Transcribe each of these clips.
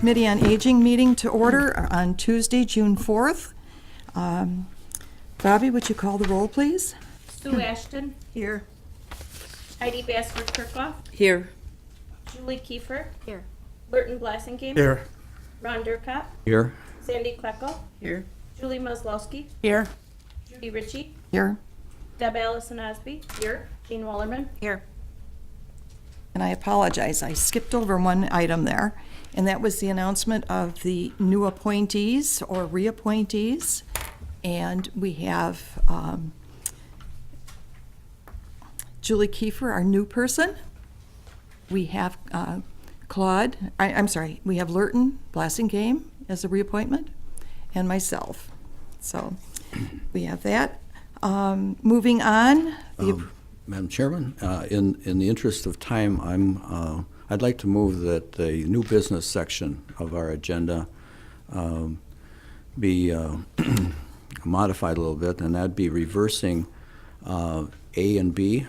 Committee on Aging meeting to order on Tuesday, June 4th. Bobby, would you call the roll, please? Sue Ashton. Here. Heidi Basford-Kirkhoff. Here. Julie Kiefer. Here. Burton Blassingame. Here. Ron Durkop. Here. Sandy Klecko. Here. Julie Maslowski. Here. Judy Ritchie. Here. Deb Allison Osby. Here. Jean Wallerman. Here. And I apologize, I skipped over one item there, and that was the announcement of the new appointees or reappointees. And we have Julie Kiefer, our new person. We have we have Lurton Blassingame as a reappointment, and myself. So we have that. Moving on. Madam Chairman, in the interest of time, I'd like to move that the new business section of our agenda be modified a little bit, and that'd be reversing A and B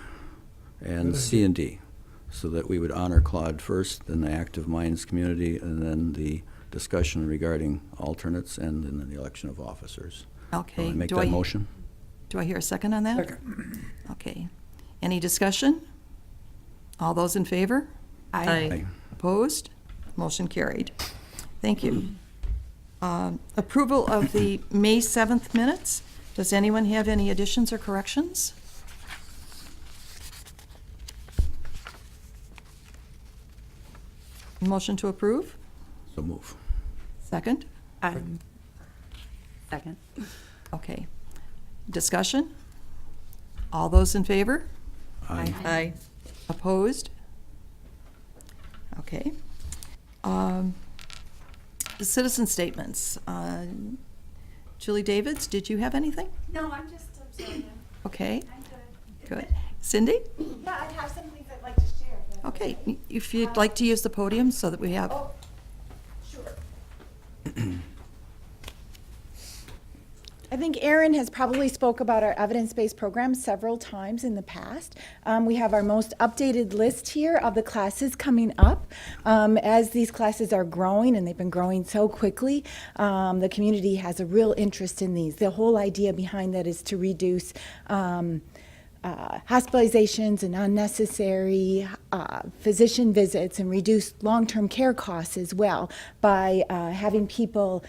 and C and D, so that we would honor Claude first, then the Active Minds Community, and then the discussion regarding alternates, and then the election of officers. Okay. Make that motion? Do I hear a second on that? Second. Okay. Any discussion? All those in favor? Aye. Opposed? Motion carried. Thank you. Approval of the May 7th minutes. Does anyone have any additions or corrections? Motion to approve? So move. Second? Second. Okay. Discussion? All those in favor? Aye. Aye. Opposed? Okay. Citizen statements. Julie Davids, did you have anything? No, I'm just observing. Okay, I'm good. good. Cindy? Yeah, I have some things I'd like to share. if that's Okay, if you'd like to use the podium so that we have, Oh, sure. I think Erin has probably spoke about our evidence-based program several times in the past. We have our most updated list here of the classes coming up. As these classes are growing, and they've been growing so quickly, the community has a real interest in these. The whole idea behind that is to reduce hospitalizations and unnecessary physician visits, and reduce long-term care costs as well by having people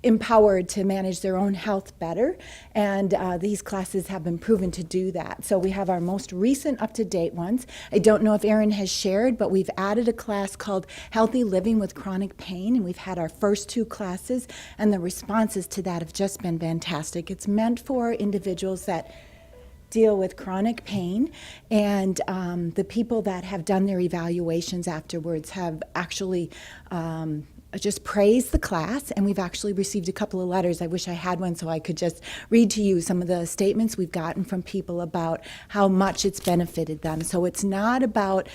empowered to manage their own health better, and these classes have been proven to do that. So we have our most recent up-to-date ones. I don't know if Erin has shared, but we've added a class called Healthy Living with Chronic Pain, and we've had our first 2 classes, and the responses to that have just been fantastic. It's meant for individuals that deal with chronic pain, and the people that have done their evaluations afterwards have actually just praised the class, and we've actually received a couple of letters. I wish I had one so I could just read to you some of the statements we've gotten from people about how much it's benefited them. So it's not about,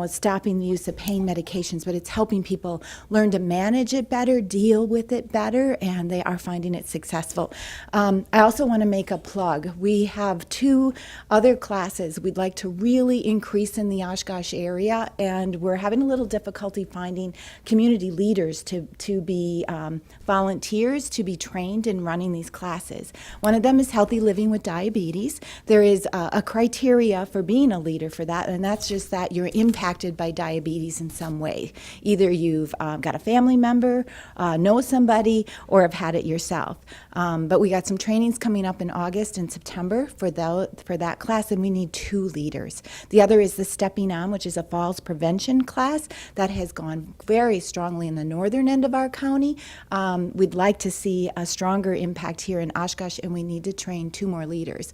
stopping the use of pain medications, but it's helping people learn to manage it better, deal with it better, and they are finding it successful. I also want to make a plug. We have 2 other classes we'd like to really increase in the Oshkosh area, and we're having a little difficulty finding community leaders to be volunteers to be trained in running these classes. One of them is Healthy Living with Diabetes. There is a criteria for being a leader for that, and that's just that you're impacted by diabetes in some way. Either you've got a family member, know somebody, or have had it yourself. But we got some trainings coming up in August and September for that class, and we need 2 leaders. The other is the Stepping On, which is a falls prevention class that has gone very strongly in the northern end of our county. We'd like to see a stronger impact here in Oshkosh, and we need to train 2 more leaders.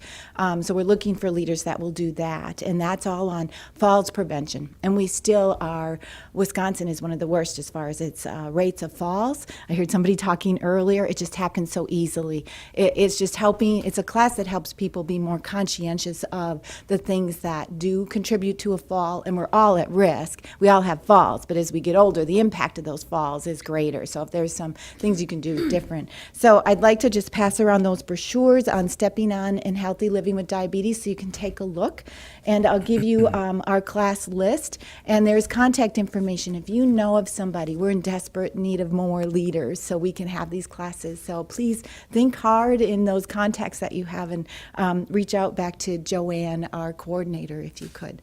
So we're looking for leaders that will do that, and that's all on falls prevention. And we still are, Wisconsin is one of the worst as far as its rates of falls. I heard somebody talking earlier, it just happens so easily. It's just helping, it's a class that helps people be more conscientious of the things that do contribute to a fall, and we're all at risk. We all have falls, but as we get older, the impact of those falls miles is greater. So if there's some things you can do different. So I'd like to just pass around those brochures on stepping on and healthy living with diabetes so you can take a look. And I'll give you our class list. And there's contact information. If you know of somebody, we're in desperate need of more leaders so we can have these classes. So please think hard in those contacts that you have and reach out back to Joanne, our coordinator, if you could.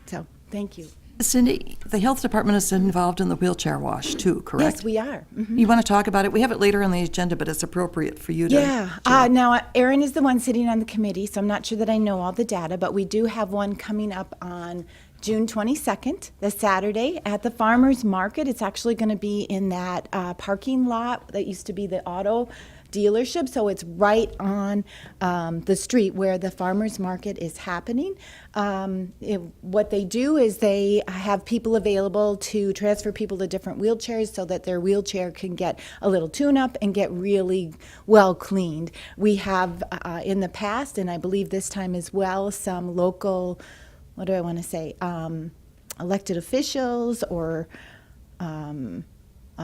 So thank you. Cindy, the health department is involved in the wheelchair wash too, correct? Yes, we are. Mhm. You want to talk about it? We have it later on the agenda, but it's appropriate for you to. Yeah. Now, Erin is the one sitting on the committee, so I'm not sure that I know all the data, but we do have one coming up on June 22nd, this Saturday, at the Farmers Market. It's actually going to be in that parking lot that used to be the auto dealership, so it's right on the street where the farmers market is happening. What they do is they have people available to transfer people to different wheelchairs so that their wheelchair can get a little tune-up and get really well cleaned. We have in the past, and I believe this time as well, some local, what do I want to say, elected officials or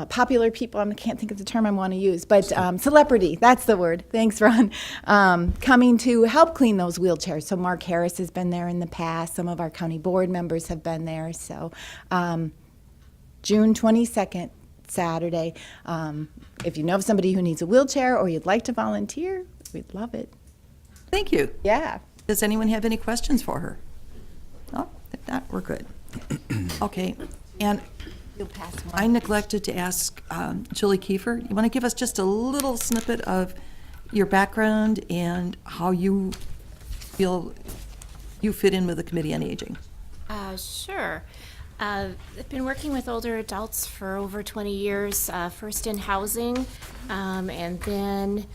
popular people, I can't think of the term I want to use, but celebrity, that's the word. Thanks, Ron. Coming to help clean those wheelchairs. So Mark Harris has been there in the past. Some of our county board members have been there. So June 22nd, Saturday. If you know of somebody who needs a wheelchair or you'd like to volunteer, we'd love it. Thank you. Yeah. Does anyone have any questions for her? No? If not, we're good. Okay. And You'll pass one. I neglected to ask Julie Kiefer, you want to give us just a little snippet of your background and how you feel you fit in with the Committee on Aging? Sure. I've been working with older adults for over 20 years, first in housing, and then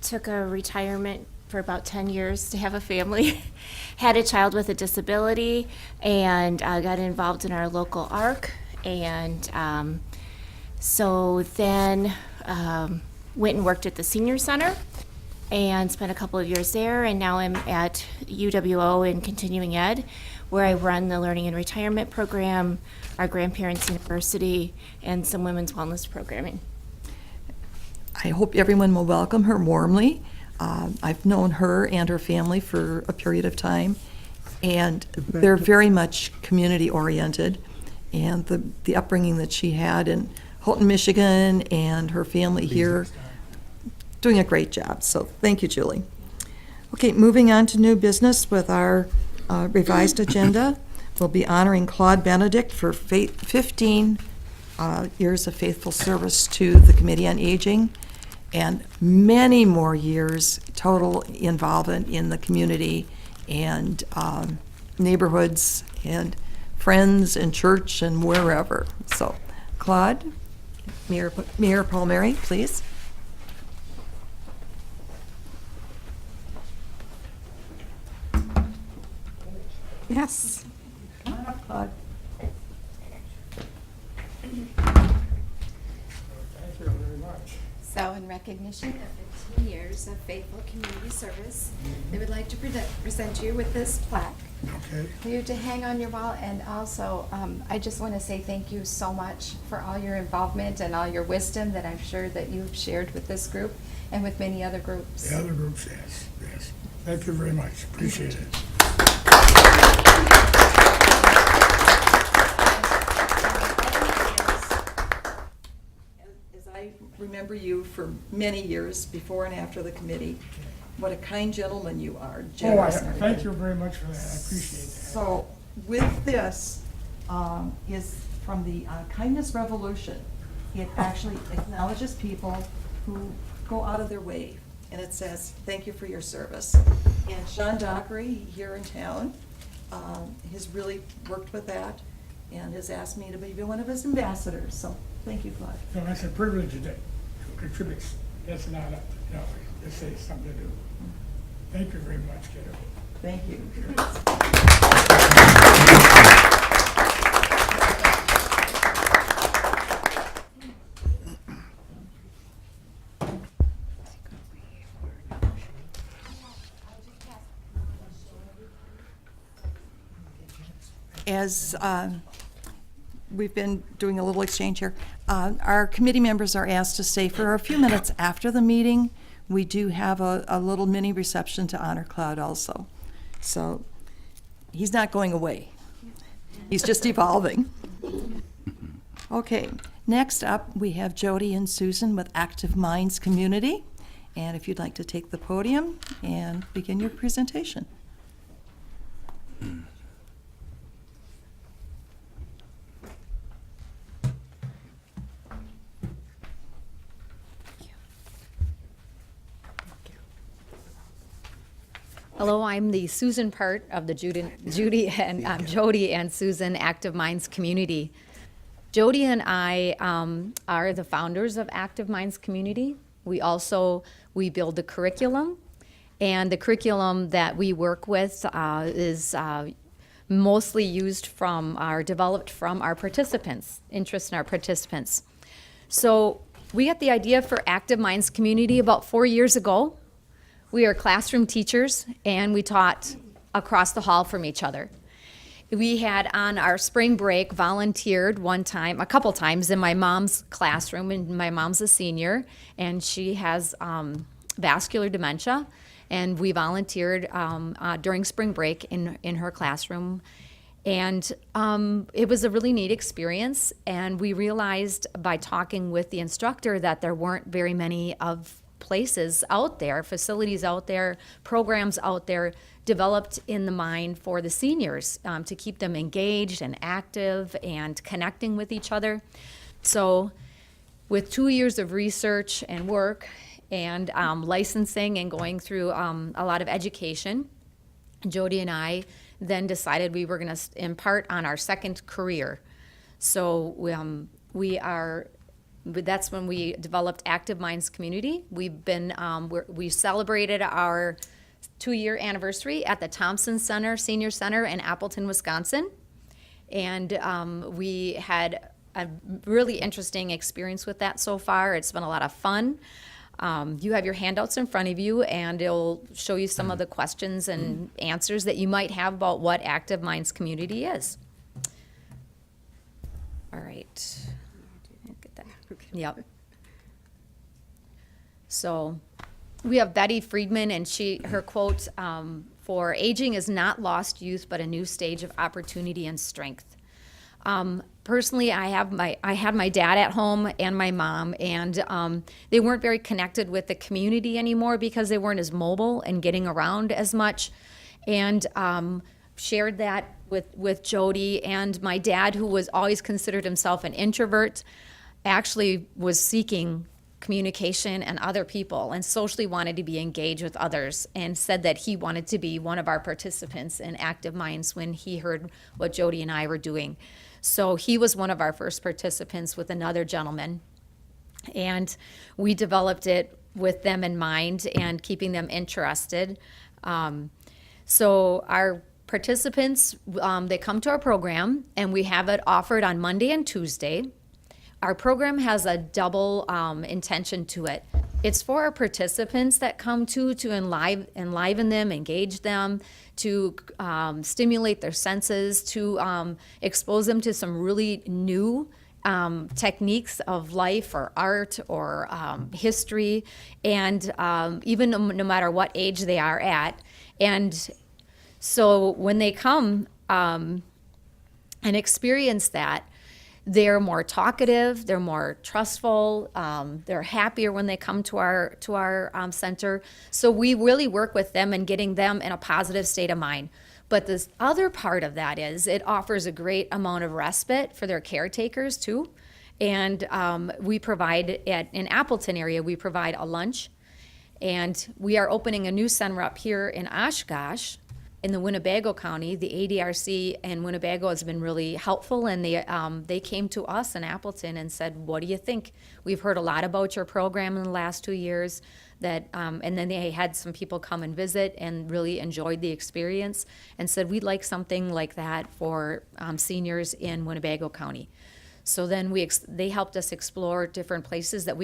took a retirement for about 10 years to have a family. Had a child with a disability, and got involved in our local ARC. And so then went and worked at the senior center and spent a couple of years there. And now I'm at UWO in continuing ed, where I run the learning and retirement program, our grandparents university, and some women's wellness programming. I hope everyone will welcome her warmly. I've known her and her family for a period of time, and they're very much community-oriented. And the upbringing that she had in Houghton, Michigan, and her family here, doing a great job. So thank you, Julie. Okay, moving on to new business with our revised agenda. We'll be honoring Claude Benedict for 15 years of faithful service to the Committee on Aging, and many more years total involvement in the community and neighborhoods and friends and church and wherever. So, Claude, Mayor Palmieri, please. Yes. Come on up, Claude. Thank you very much. So in recognition of 15 years of faithful community service, they would like to present you with this plaque Okay. for you to hang on your wall. And also, I just want to say thank you so much for all your involvement and all your wisdom that I'm sure that you've shared with this group and with many other groups. The other groups, yes, yes. Thank you very much. Appreciate it. As I remember you for many years, before and after the committee, what a kind gentleman you are, generous and everything. Thank you very much for that. I appreciate that. So with this is from the Kindness Revolution. It actually acknowledges people who go out of their way, and it says, thank you for your service. And Sean Dockery here in town has really worked with that and has asked me to be one of his ambassadors. So thank you, Claude. So it's a privilege today to contribute. That's not up, you know, just say something to do. Thank you very much, kiddo. Thank you. As we've been doing a little exchange here, Our committee members are asked to stay for a few minutes after the meeting. We do have a little mini reception to honor Claude also. So he's not going away. He's just evolving. Okay, next up, we have Jody and Susan with Active Minds Community. And if you'd like to take the podium and begin your presentation. Hello, I'm the Susan part of the Jody and Susan Active Minds community. Jody and I are the founders of Active Minds community. We build the curriculum, and the curriculum that we work with is mostly developed from our participants, interest in our participants. So we got the idea for Active Minds community about 4 years ago. We are classroom teachers, and we taught across the hall from each other. We had on our spring break volunteered a couple times in my mom's classroom, and my mom's a senior, and she has vascular dementia, and we volunteered during spring break in her classroom. And it was a really neat experience, and we realized by talking with the instructor that there weren't very many of places out there, facilities out there, programs out there developed in the mind for the seniors to keep them engaged and active and connecting with each other. So with 2 years of research and work and licensing and going through a lot of education, Jody and I then decided we were going to impart on our second career. So that's when we developed Active Minds Community. We celebrated our 2-year anniversary at the Thompson Center, Senior Center in Appleton, Wisconsin. And we had a really interesting experience with that so far. It's been a lot of fun. You have your handouts in front of you, and it'll show you some of the questions and answers that you might have about what Active Minds Community is. All right. Get that. Yep. So we have Betty Freedman, and her quote for aging is not lost youth, but a new stage of opportunity and strength. Personally, I had my dad at home and my mom, and they weren't very connected with the community anymore because they weren't as mobile and getting around as much, and shared that with Jody. And my dad, who was always considered himself an introvert, actually was seeking communication and other people and socially wanted to be engaged with others, and said that he wanted to be one of our participants in Active Minds when he heard what Jody and I were doing. So he was one of our first participants with another gentleman, and we developed it with them in mind and keeping them interested. So our participants, they come to our program, and we have it offered on Monday and Tuesday. Our program has a double intention to it. It's for our participants that come to enliven them, engage them, to stimulate their senses, to expose them to some really new techniques of life or art or history, and even no matter what age they are at. And so when they come and experience that, they're more talkative, they're more trustful, they're happier when they come to our center. So we really work with them and getting them in a positive state of mind. But this other part of that is it offers a great amount of respite for their caretakers too. And we provide, in Appleton area, we provide a lunch. And we are opening a new center up here in Oshkosh, in the Winnebago County. The ADRC in Winnebago has been really helpful, and they came to us in Appleton and said, "What do you think? We've heard a lot about your program in the last 2 years." And then they had some people come and visit and really enjoyed the experience and said, "We'd like something like that for seniors in Winnebago County." So then they helped us explore different places that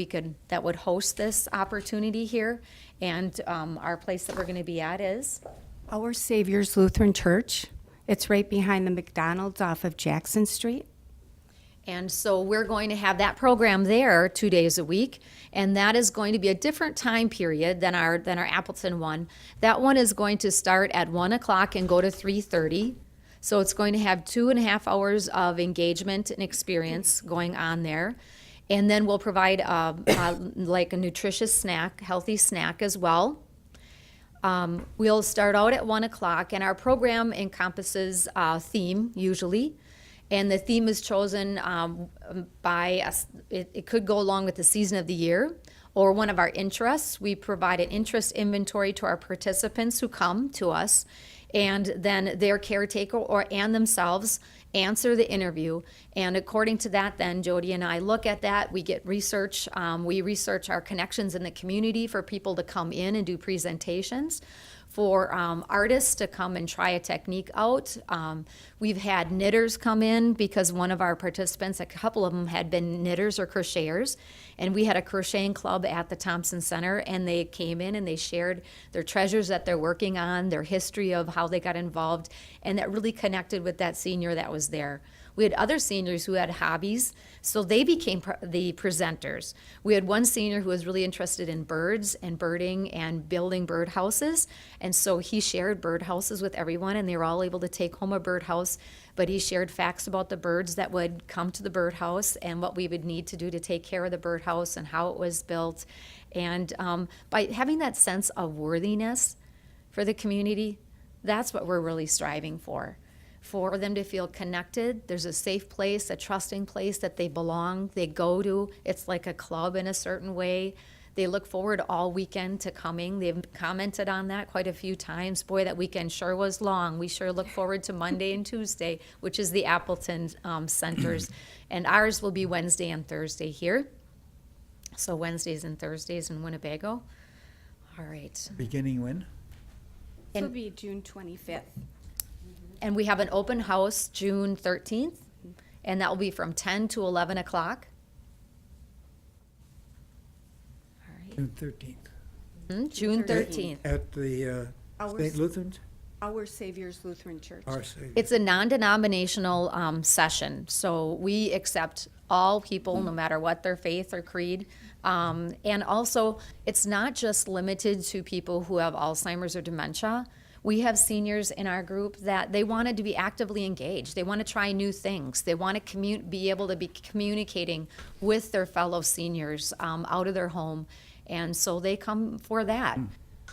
would host this opportunity here, and our place that we're going to be at is Our Savior's Lutheran Church. It's right behind the McDonald's off of Jackson Street. And so we're going to have that program there 2 days a week, and that is going to be a different time period than our Appleton one. That one is going to start at 1 o'clock and go to 3:30. So it's going to have 2.5 hours of engagement and experience going on there. And then we'll provide like a nutritious snack, healthy snack as well. We'll start out at 1 o'clock, and our program encompasses a theme usually. And the theme is chosen it could go along with the season of the year or one of our interests. We provide an interest inventory to our participants who come to us, and then their caretaker and themselves answer the interview. And according to that, then Jody and I look at that. We get research. We research our connections in the community for people to come in and do presentations, for artists to come and try a technique out. We've had knitters come in because one of our participants, a couple of them had been knitters or crocheters, and we had a crocheting club at the Thompson Center, and they came in and they shared their treasures that they're working on, their history of how they got involved, and that really connected with that senior that was there. We had other seniors who had hobbies, so they became the presenters. We had one senior who was really interested in birds and birding and building birdhouses, and so he shared birdhouses with everyone, and they were all able to take home a birdhouse, but he shared facts about the birds that would come to the birdhouse and what we would need to do to take care of the birdhouse and how it was built. And by having that sense of worthiness for the community, that's what we're really striving for them to feel connected. There's a safe place, a trusting place that they belong, they go to. It's like a club in a certain way. They look forward all weekend to coming. They've commented on that quite a few times. Boy, that weekend sure was long. We sure look forward to Monday and Tuesday, which is the Appleton Centers. And ours will be Wednesday and Thursday here. So Wednesdays and Thursdays in Winnebago. All right. Beginning when? This will be June 25th. And we have an open house June 13th, and that will be from 10 to 11 o'clock. All right. June 13th. June 13th. At the St. Lutherans? Our Savior's Lutheran Church. Our Savior. It's a non-denominational session, so we accept all people, no matter what their faith or creed. And also, it's not just limited to people who have Alzheimer's or dementia. We have seniors in our group that they wanted to be actively engaged. They want to try new things. They want to be able to be communicating with their fellow seniors out of their home. And so they come for that.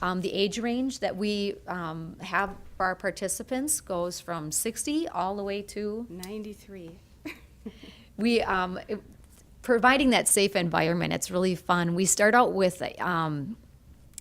The age range that we have for our participants goes from 60 all the way to 93. we providing that safe environment. It's really fun. We start out with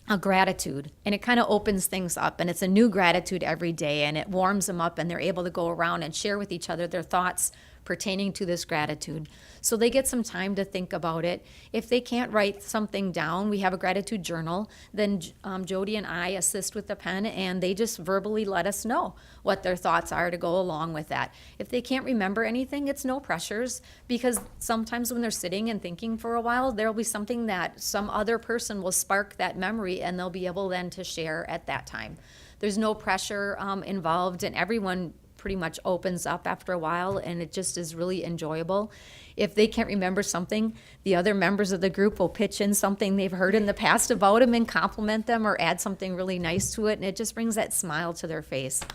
a gratitude, and it kind of opens things up, and it's a new gratitude every day, and it warms them up, and they're able to go around and share with each other their thoughts pertaining to this gratitude. So they get some time to think about it. If they can't write something down, we have a gratitude journal. Then Jody and I assist with the pen, and they just verbally let us know what their thoughts are to go along with that. If they can't remember anything, it's no pressures, because sometimes when they're sitting and thinking for a while, there'll be something that some other person will spark that memory, and they'll be able then to share at that time. There's no pressure involved, and everyone pretty much opens up after a while, and it just is really enjoyable. If they can't remember something, the other members of the group will pitch in something they've heard in the past about them and compliment them or add something really nice to it, and it just brings that smile to their face.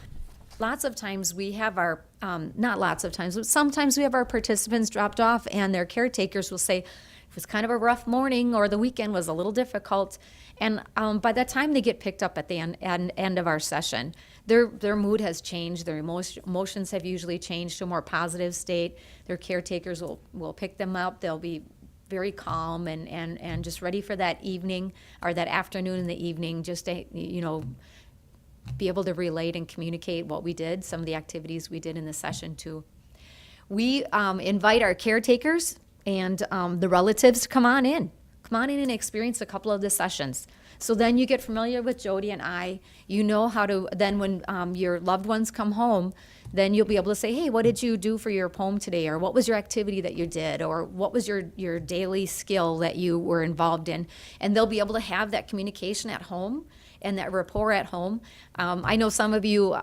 Lots of times we have our, not lots of times, but sometimes we have our participants dropped off, and their caretakers will say, it was kind of a rough morning, or the weekend was a little difficult. And by the time they get picked up at the end of our session, their mood has changed, their emotions have usually changed to a more positive state. Their caretakers will pick them up. They'll be very calm and just ready for that evening or that afternoon and the evening, just to, be able to relate and communicate what we did, some of the activities we did in the session too. We invite our caretakers and the relatives to come on in and experience a couple of the sessions. So then you get familiar with Jody and I. You know how to, then when your loved ones come home, then you'll be able to say, hey, what did you do for your poem today? Or what was your activity that you did? Or what was your daily skill that you were involved in? And they'll be able to have that communication at home. and that rapport at home. I know some of you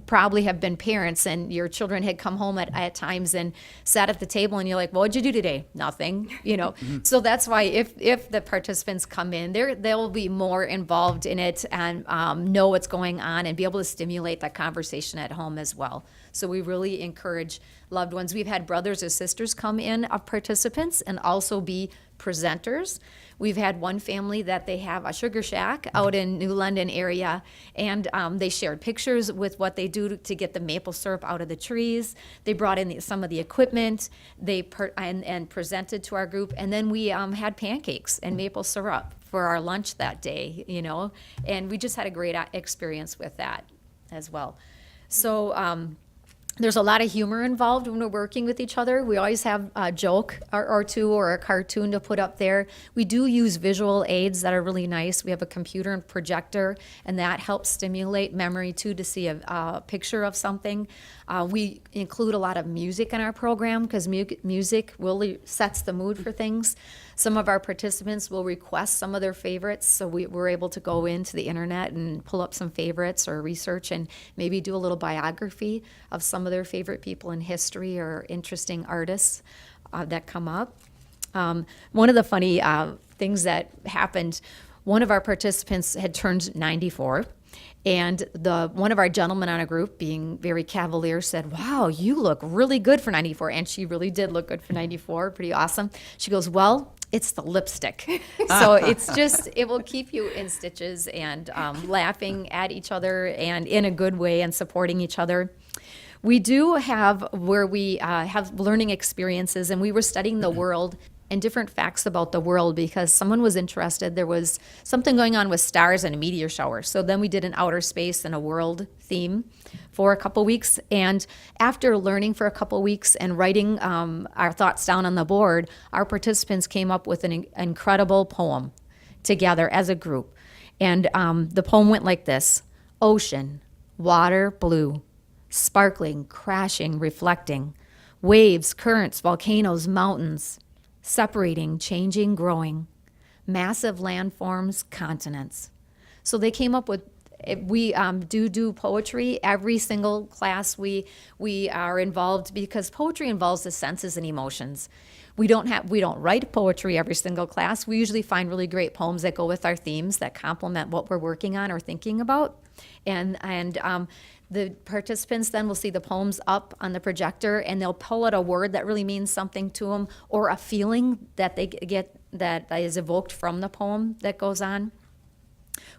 probably have been parents, and your children had come home at times and sat at the table, and you're like, "Well, what'd you do today?" Nothing, you know. So that's why if the participants come in, they'll be more involved in it and know what's going on and be able to stimulate that conversation at home as well. So we really encourage loved ones. We've had brothers or sisters come in of participants and also be presenters. We've had one family that they have a sugar shack out in New London area, and they shared pictures with what they do to get the maple syrup out of the trees. They brought in some of the equipment and presented to our group, and then we had pancakes and maple syrup for our lunch that day, you know, and we just had a great experience with that as well. So there's a lot of humor involved when we're working with each other. We always have a joke or two or a cartoon to put up there. We do use visual aids that are really nice. We have a computer and projector, and that helps stimulate memory too, to see a picture of something. We include a lot of music in our program because music really sets the mood for things. Some of our participants will request some of their favorites, so we're able to go into the internet and pull up some favorites or research and maybe do a little biography of some of their favorite people in history or interesting artists that come up. One of the funny things that happened, one of our participants had turned 94. And one of our gentlemen on a group, being very cavalier, said, "Wow, you look really good for 94." And she really did look good for 94, pretty awesome. She goes, "Well, it's the lipstick." So it will keep you in stitches and laughing at each other and in a good way and supporting each other. We do have where we have learning experiences, and we were studying the world and different facts about the world because someone was interested. There was something going on with stars and a meteor shower. So then we did an outer space and a world theme for a couple weeks. And after learning for a couple weeks and writing our thoughts down on the board, our participants came up with an incredible poem together as a group. And the poem went like this: ocean, water, blue, sparkling, crashing, reflecting, waves, currents, volcanoes, mountains, separating, changing, growing, massive landforms, continents. So they came up with, we do poetry. Every single class we are involved because poetry involves the senses and emotions. We don't write poetry every single class. We usually find really great poems that go with our themes that complement what we're working on or thinking about. And the participants then will see the poems up on the projector, and they'll pull out a word that really means something to them or a feeling that they get that is evoked from the poem that goes on.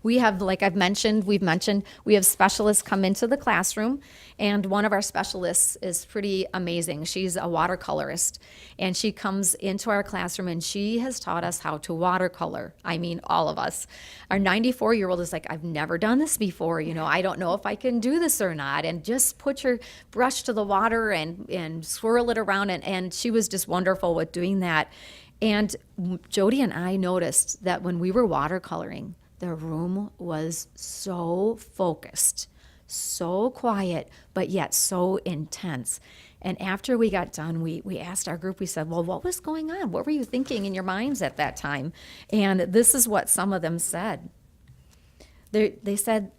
We have, like we've mentioned, we have specialists come into the classroom, and one of our specialists is pretty amazing. She's a watercolorist, and she comes into our classroom, and she has taught us how to watercolor. I mean, all of us. Our 94-year-old is like, "I've never done this before. You know, I don't know if I can do this or not." And just put your brush to the water and swirl it around, and she was just wonderful with doing that. And Jody and I noticed that when we were watercoloring, the room was so focused, so quiet, but yet so intense. And after we got done, we asked our group, we said, "Well, what was going on? What were you thinking in your minds at that time?" And this is what some of them said. They said,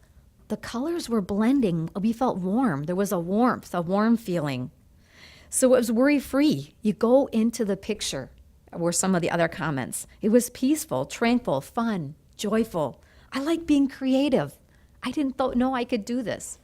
"The colors were blending. We felt warm. There was a warmth, a warm feeling." So it was worry-free. You go into the picture, were some of the other comments. It was peaceful, tranquil, fun, joyful. I like being creative. I didn't know I could do this.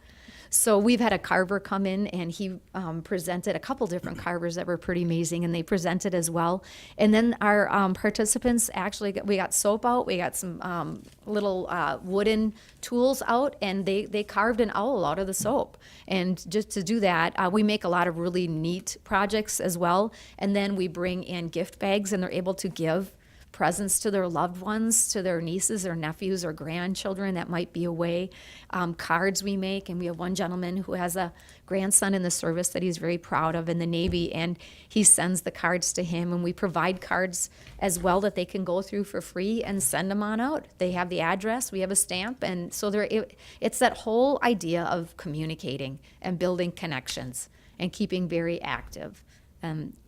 So we've had a carver come in, and he presented a couple different carvers that were pretty amazing, and they presented as well. And then our participants actually, we got soap out, we got some little wooden tools out, and they carved an owl out of the soap. And just to do that, we make a lot of really neat projects as well. And then we bring in gift bags, and they're able to give presents to their loved ones, to their nieces or nephews or grandchildren that might be away. Cards we make, and we have one gentleman who has a grandson in the service that he's very proud of in the Navy, and he sends the cards to him, and we provide cards as well that they can go through for free and send them on out. They have the address, we have a stamp, and so it's that whole idea of communicating and building connections and keeping very active.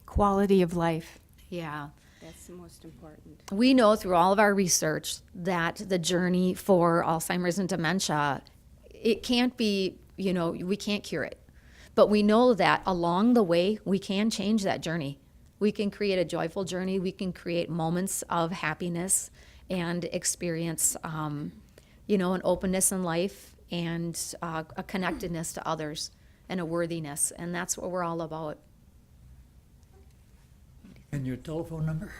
Quality of life. Yeah. That's the most important. We know through all of our research that the journey for Alzheimer's and dementia, it can't be, we can't cure it. But we know that along the way, we can change that journey. We can create a joyful journey. We can create moments of happiness and experience, an openness in life and a connectedness to others and a worthiness. And that's what we're all about. And your telephone number?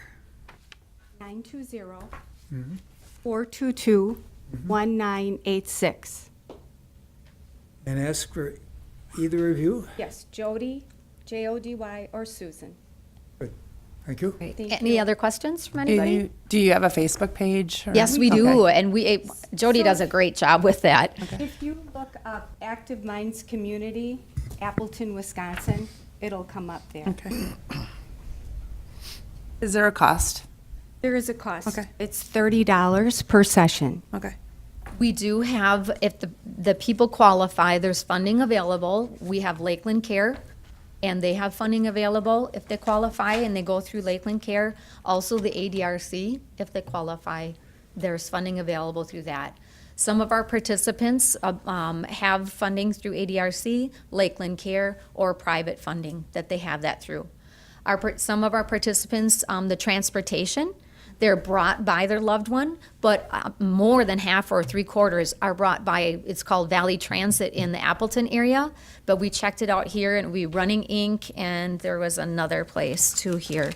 920-422-1986. And ask for either of you? Yes, Jody, Jody, or Susan. Good. Thank you. Thank Any you. other questions from anybody? Do you have a Facebook page? or- Yes, we do. Okay. And Jody does a great job with that. If you look up Active Minds Community, Appleton, Wisconsin, it'll come up there. Okay. Is there a cost? There is a cost. Okay. It's $30 per session. Okay. We do have, if the people qualify, there's funding available. We have Lakeland Care, and they have funding available if they qualify and they go through Lakeland Care. Also, the ADRC, if they qualify, there's funding available through that. Some of our participants have funding through ADRC, Lakeland Care, or private funding that they have that through. Some of our participants, the transportation, they're brought by their loved one, but more than half or 3/4 are brought by, it's called Valley Transit in the Appleton area, but we checked it out here and we Running Inc., and there was another place too here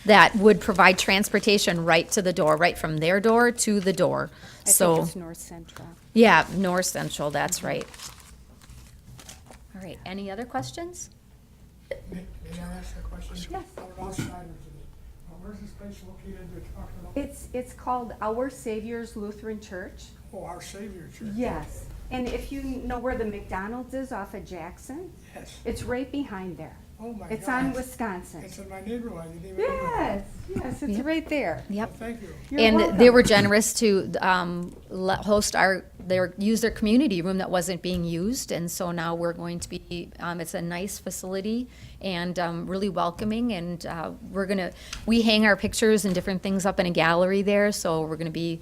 that would provide transportation right to the door, right from their door to the door. I So, think it's North Central. yeah, North Central, that's right. All right, any other questions? May I ask a question? Yes. Outsiders of it. Where's this place located you're talking about? It's called Our Savior's Lutheran Church. Oh, Our Savior Church. Yes. And if you know where the McDonald's is off of Jackson, Yes. it's right behind there. Oh, my God. It's on Wisconsin. It's in my neighborhood. I didn't even know that. Yes, it's right there. Yep. Thank you. You're And welcome. they were generous to use their community room that wasn't being used, and so now we're going to be, it's a nice facility and really welcoming, and we hang our pictures and different things up in a gallery there, so we're gonna be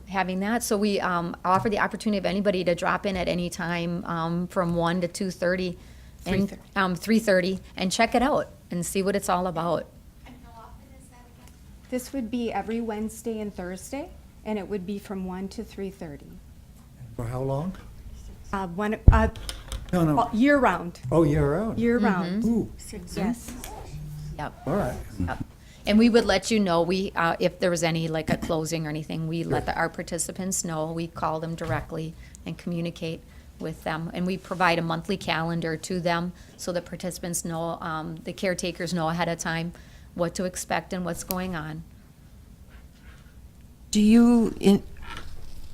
having that. So we offer the opportunity of anybody to drop in at any time from 1 to 2:30. 3:30, and check it out and see what it's all about. This would be every Wednesday and Thursday, and it would be from 1 to 3:30. For how long? No. Year round, Oh, year round? year round. Ooh, Yes. Yep. all right. And we would let you know, if there was any, like a closing or anything, we let our participants know. We call them directly and communicate with them. And we provide a monthly calendar to them so that participants know, the caretakers know ahead of time what to expect and what's going on. Do you,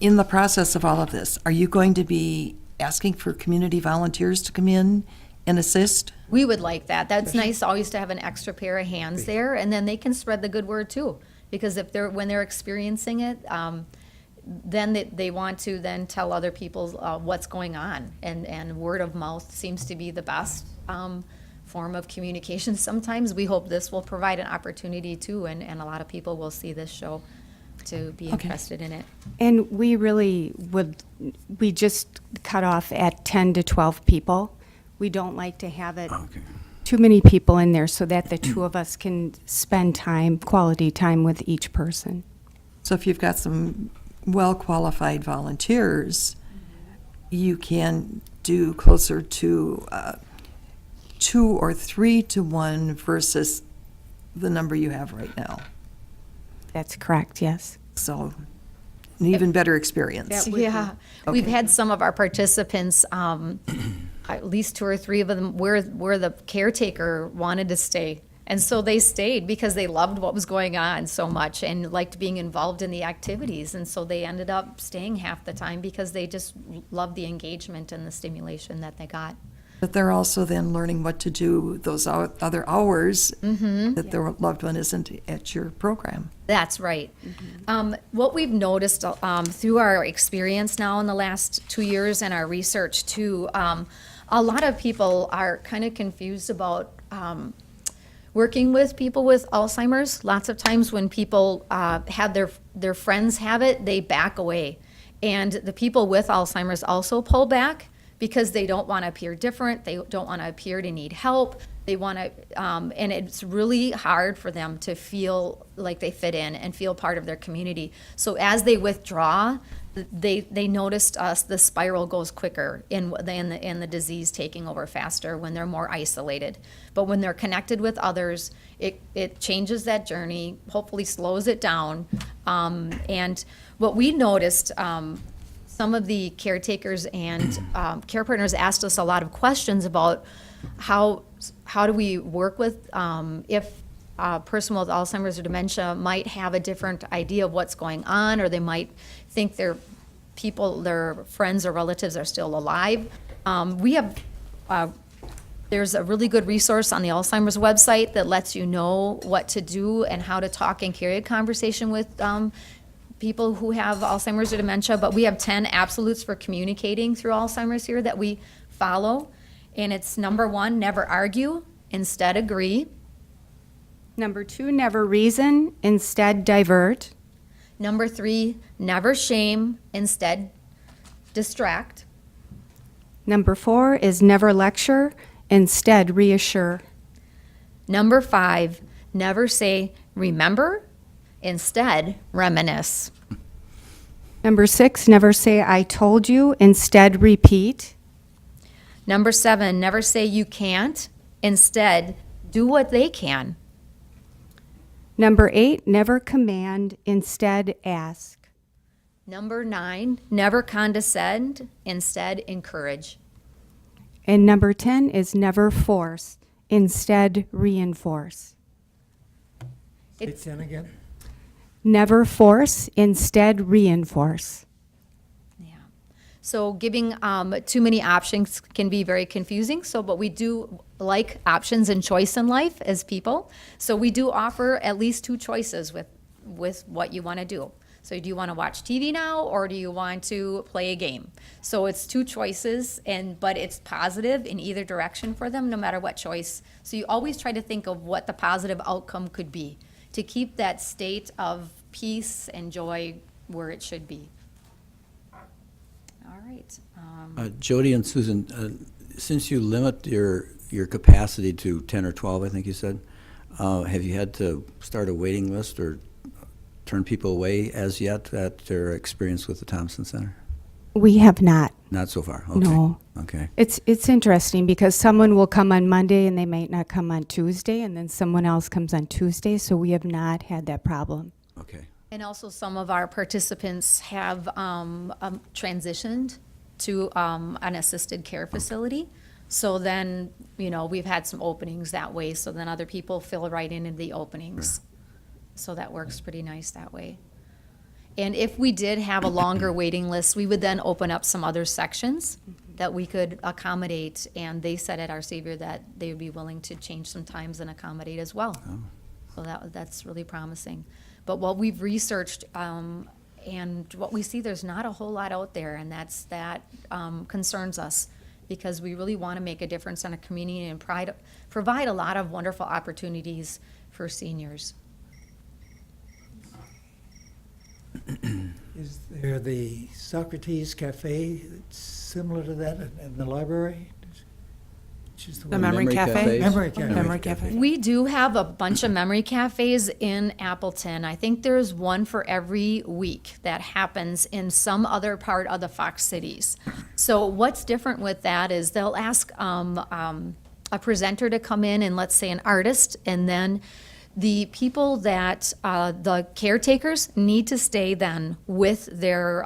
in the process of all of this, are you going to be asking for community volunteers to come in and assist? We would like that. That's nice always to have an extra pair of hands there, and then they can spread the good word too. Because when they're experiencing it, then they want to then tell other people what's going on. And word of mouth seems to be the best form of communication sometimes. We hope this will provide an opportunity too, and a lot of people will see this show to be interested in it. And we really we just cut off at 10 to 12 people. We don't like to have it too many people in there so that the two of us can spend quality time with each person. So if you've got some well-qualified volunteers, you can do closer to 2 or 3 to 1 versus the number you have right now. That's correct, yes. So an even better experience. Yeah, we've had some of our participants, at least 2 or 3 of them, where the caretaker wanted to stay. And so they stayed because they loved what was going on so much and liked being involved in the activities. And so they ended up staying half the time because they just loved the engagement and the stimulation that they got. But they're also then learning what to do those other hours that their loved one isn't at your program. That's right. What we've noticed through our experience now in the last 2 years and our research too, a lot of people are kind of confused about working with people with Alzheimer's, lots of times when people have their friends have it, they back away. And the people with Alzheimer's also pull back because they don't want to appear different. They don't want to appear to need help. They want to, and it's really hard for them to feel like they fit in and feel part of their community. So as they withdraw, they noticed the spiral goes quicker in the disease taking over faster when they're more isolated. But when they're connected with others, it changes that journey, hopefully slows it down. And what we noticed, some of the caretakers and care partners asked us a lot of questions about how do we work with if a person with Alzheimer's or dementia might have a different idea of what's going on, or they might think their friends or relatives are still alive. There's a really good resource on the Alzheimer's website that lets you know what to do and how to talk and carry a conversation with people who have Alzheimer's or dementia. But we have 10 absolutes for communicating through Alzheimer's here that we follow. And it's number 1, never argue, instead agree. Number 2, never reason, instead divert. Number 3, never shame, instead distract. Number 4 is never lecture, instead reassure. Number 5, never say remember, instead reminisce. Number 6, never say I told you, instead repeat. Number 7, never say you can't, instead do what they can. Number 8, never command, instead ask. Number 9, never condescend, instead encourage. And number 10 is never force, instead reinforce. Say 10 again. Never force, instead reinforce. Yeah. So giving too many options can be very confusing. But we do like options and choice in life as people. So we do offer at least 2 choices with what you want to do. So do you want to watch TV now, or do you want to play a game? So it's 2 choices, but it's positive in either direction for them, no matter what choice. So you always try to think of what the positive outcome could be to keep that state of peace and joy where it should be. All right. Jody and Susan, since you limit your capacity to 10 or 12, I think you said, have you had to start a waiting list or turn people away as yet at their experience with the Thompson Center? We have not. Not so far. Okay. No. Okay. It's interesting because someone will come on Monday and they might not come on Tuesday, and then someone else comes on Tuesday, so we have not had that problem. Okay. And also some of our participants have transitioned to an assisted care facility. So then, we've had some openings that way. So then other people fill right into the openings. So that works pretty nice that way. And if we did have a longer waiting list, we would then open up some other sections that we could accommodate. And they said at Our Savior that they would be willing to change some times and accommodate as well. Oh. So that's really promising. But what we've researched and what we see, there's not a whole lot out there, and that concerns us because we really want to make a difference in a community and provide a lot of wonderful opportunities for seniors. Is there the Socrates Cafe that's similar to that in the library? Which is The one- Memory Cafe? Memory Cafe. Memory Cafe. We do have a bunch of memory cafes in Appleton. I think there's one for every week that happens in some other part of the Fox Cities. So what's different with that is they'll ask a presenter to come in, and let's say an artist, and then the people that the caretakers need to stay then with their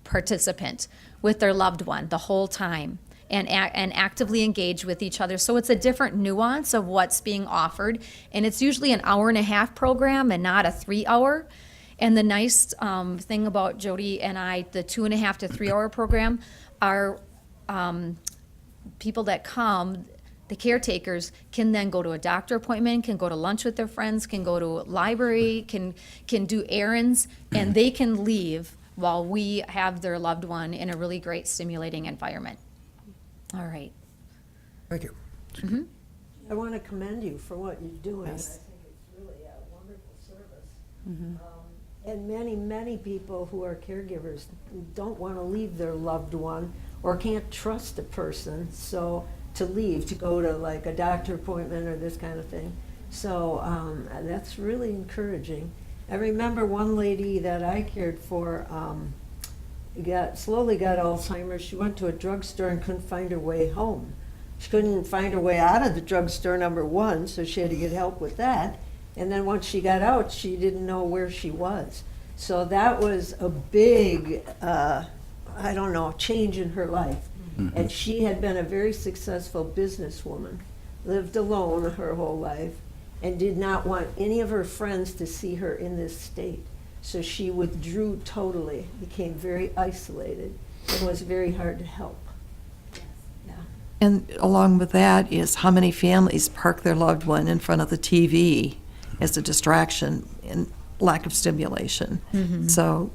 participant, with their loved one the whole time. And actively engage with each other. So it's a different nuance of what's being offered. And it's usually an 1.5-hour program and not a 3-hour. And the nice thing about Jody and I, the 2.5 to 3-hour program, are people that come, the caretakers can then go to a doctor appointment, can go to lunch with their friends, can go to a library, can do errands, and they can leave while we have their loved one in a really great stimulating environment. All right. Thank you. I want to commend you for what you're doing. I think it's really a wonderful service. And many, many people who are caregivers don't want to leave their loved one or can't trust a person, so to leave, to go to like a doctor appointment or this kind of thing. So that's really encouraging. I remember one lady that I cared for slowly got Alzheimer's. She went to a drugstore and couldn't find her way home. She couldn't find her way out of the drugstore, number one, so she had to get help with that. And then once she got out, she didn't know where she was. So that was a big, change in her life. And she had been a very successful businesswoman, lived alone her whole life, and did not want any of her friends to see her in this state. So she withdrew totally, became very isolated, and was very hard to help. Yeah. And along with that is how many families park their loved one in front of the TV as a distraction and lack of stimulation. So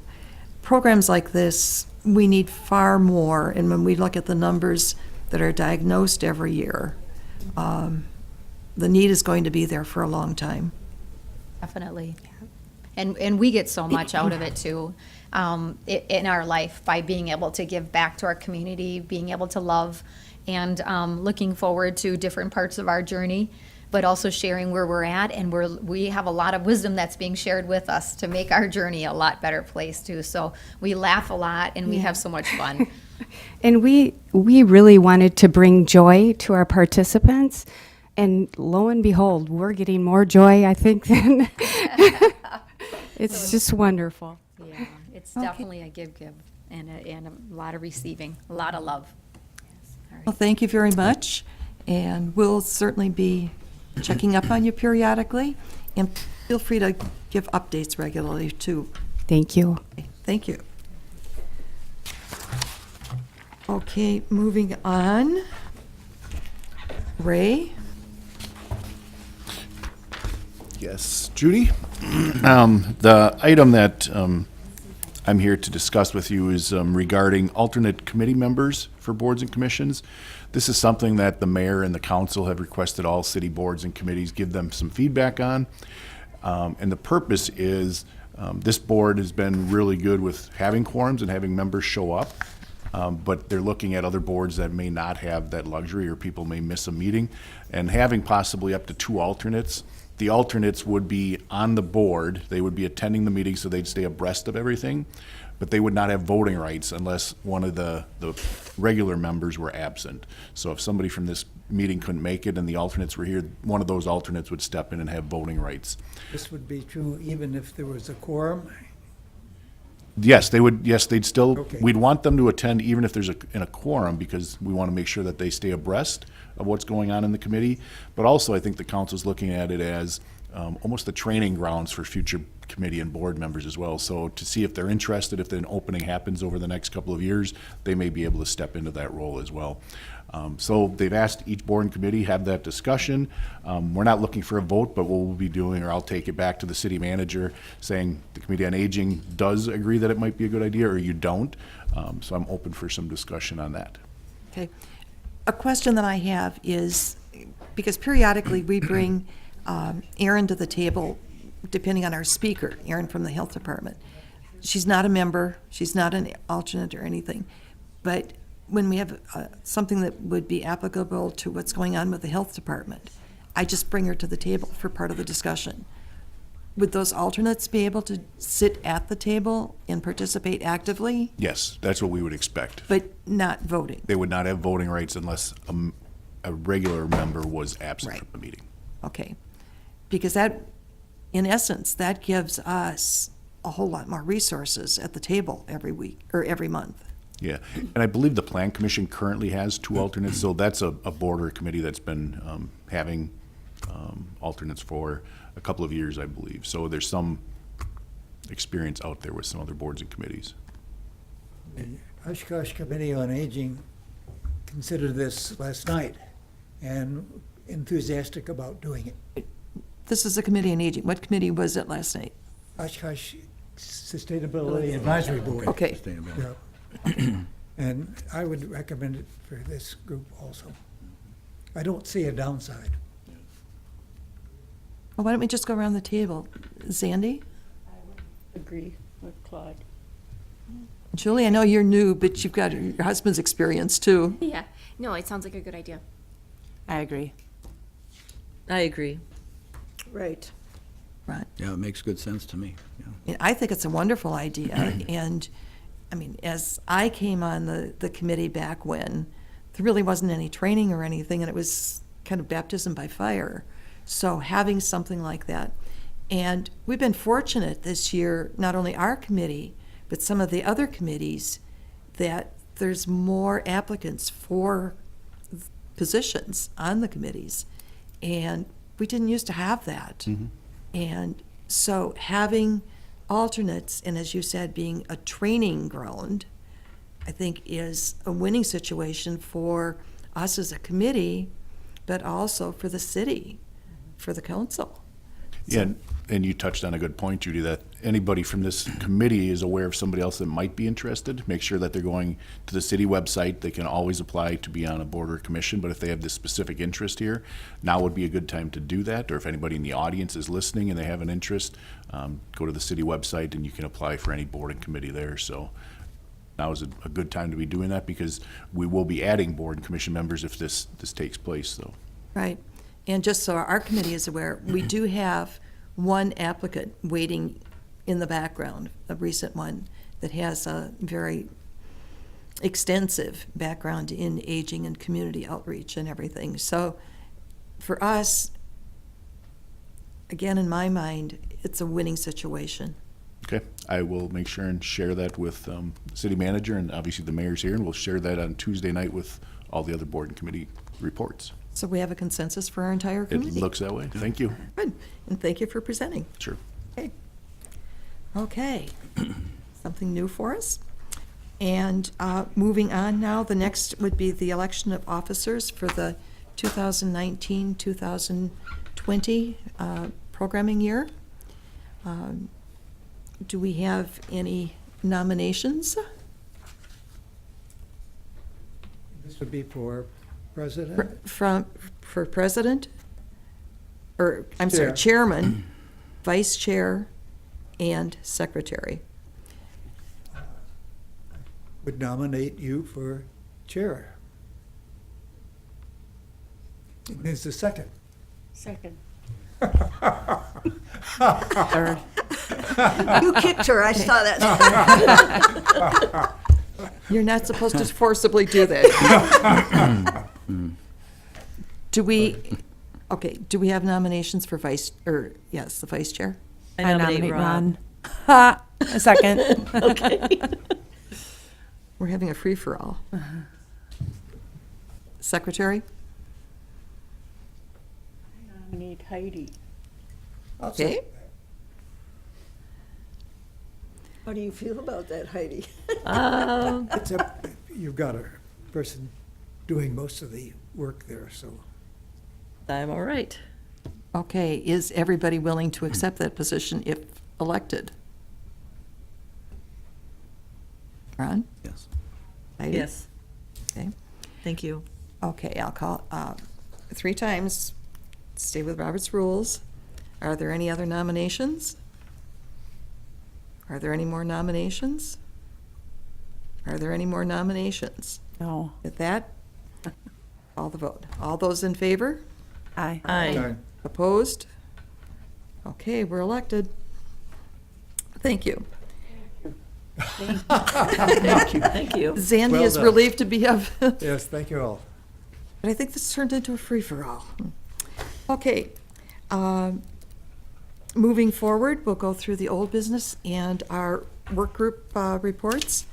programs like this, we need far more. And when we look at the numbers that are diagnosed every year, the need is going to be there for a long time. Definitely. And we get so much out of it too, in our life by being able to give back to our community, being able to love, and looking forward to different parts of our journey, but also sharing where we're at. And we have a lot of wisdom that's being shared with us to make our journey a lot better place too. So we laugh a lot and we have so much fun. And we really wanted to bring joy to our participants. And lo and behold, we're getting more joy, I think, than it's just wonderful. Yeah, it's definitely a give and a lot of receiving, a lot of love. All right. Well, thank you very much. And we'll certainly be checking up on you periodically. And feel free to give updates regularly too. Thank you. Thank you. Okay, moving on. Ray? Yes, Judy. The item that I'm here to discuss with you is regarding alternate committee members for boards and commissions. This is something that the mayor and the council have requested all city boards and committees give them some feedback on. And the purpose is this board has been really good with having quorums and having members show up. But they're looking at other boards that may not have that luxury, or people may miss a meeting, and having possibly up to 2 alternates. The alternates would be on the board, they would be attending the meeting, so they'd stay abreast of everything, but they would not have voting rights unless one of the regular members were absent. So if somebody from this meeting couldn't make it and the alternates were here, one of those alternates would step in and have voting rights. This would be true even if there was a quorum? Yes, they would. Yes, they'd still. Okay. We'd want them to attend even if there's in a quorum, because we want to make sure that they stay abreast of what's going on in the committee. But also, I think the council's looking at it as almost the training grounds for future committee and board members as well. So to see if they're interested, if an opening happens over the next couple of years, they may be able to step into that role as well. So they've asked each board and committee have that discussion. We're not looking for a vote, but what we'll be doing, or I'll take it back to the city manager saying the Committee on Aging does agree that it might be a good idea, or you don't. So I'm open for some discussion on that. Okay. A question that I have is, because periodically we bring Erin to the table, depending on our speaker, Erin from the health department. She's not a member, she's not an alternate or anything, but when we have something that would be applicable to what's going on with the health department, I just bring her to the table for part of the discussion. Would those alternates be able to sit at the table and participate actively, Yes, that's what we would expect. but not voting? They would not have voting rights unless a regular member was absent Right. from the meeting. Okay. Because that, in essence, that gives us a whole lot more resources at the table every week, or every month. Yeah, and I believe the Plan Commission currently has 2 alternates, so that's a board or committee that's been having alternates for a couple of years, I believe. So there's some experience out there with some other boards and committees. The Oshkosh Committee on Aging considered this last night and enthusiastic about doing it. This is a committee on aging. What committee was it last night? Oshkosh Sustainability Advisory Board. Okay. Yeah. And I would recommend it for this group also. I don't see a downside. Well, why don't we just go around the table? Zandy? Agree with Claude. Julie, I know you're new, but you've got your husband's experience too. Yeah, no, it sounds like a good idea. I agree. I agree. Right. Right. Yeah, it makes good sense to me. Yeah. I think it's a wonderful idea. And, I mean, as I came on the committee back when, there really wasn't any training or anything, and it was kind of baptism by fire. So having something like that. And we've been fortunate this year, not only our committee, but some of the other committees, that there's more applicants for positions on the committees. And we didn't used to have that. And so having alternates, and as you said, being a training ground, I think is a winning situation for us as a committee, but also for the city, for the council. Yeah, and you touched on a good point, Judy, that anybody from this committee is aware of somebody else that might be interested. Make sure that they're going to the city website. They can always apply to be on a board or commission, but if they have this specific interest here, now would be a good time to do that. Or if anybody in the audience is listening and they have an interest, go to the city website and you can apply for any board and committee there. So now is a good time to be doing that, because we will be adding board and commission members if this takes place, so. Right. And just so our committee is aware, we do have one applicant waiting in the background, a recent one that has a very extensive background in aging and community outreach and everything. So for us, again, in my mind, it's a winning situation. Okay, I will make sure and share that with the city manager, and obviously the mayor's here, and we'll share that on Tuesday night with all the other board and committee reports. So we have a consensus for our entire It committee. looks that way. Thank you. Good, and thank you for presenting. Sure. Okay. Okay, something new for us. And moving on now, the next would be the election of officers for the 2019-2020 programming year. Do we have any nominations? This would be for president? For president? Or, I'm sorry, chairman, vice chair, and secretary. Would nominate you for chair. And there's a second. Second. Third. You kicked her, I saw that. You're not supposed to forcibly do that. Do we have nominations for the vice chair? I nominate Ron. Ha! A second. Okay. We're having a free-for-all. Secretary? Nominate Heidi. Okay. How do you feel about that, Heidi? You've got a person doing most of the work there, so. I'm all right. Okay, is everybody willing to accept that position if elected? Ron? Yes. Heidi? Yes. Okay. Thank you. Okay, I'll call 3 times. Stay with Robert's rules. Are there any other nominations? Are there any more nominations? Are there any more nominations? No. With that, call the vote. All those in favor? Aye. Aye. Opposed? Okay, we're elected. Thank you. Thank you. Thank you. Zandy Well is done. relieved to be of, but Yes, thank you all. I think this turned into a free-for-all. Okay, moving forward, we'll go through the old business and our work group reports,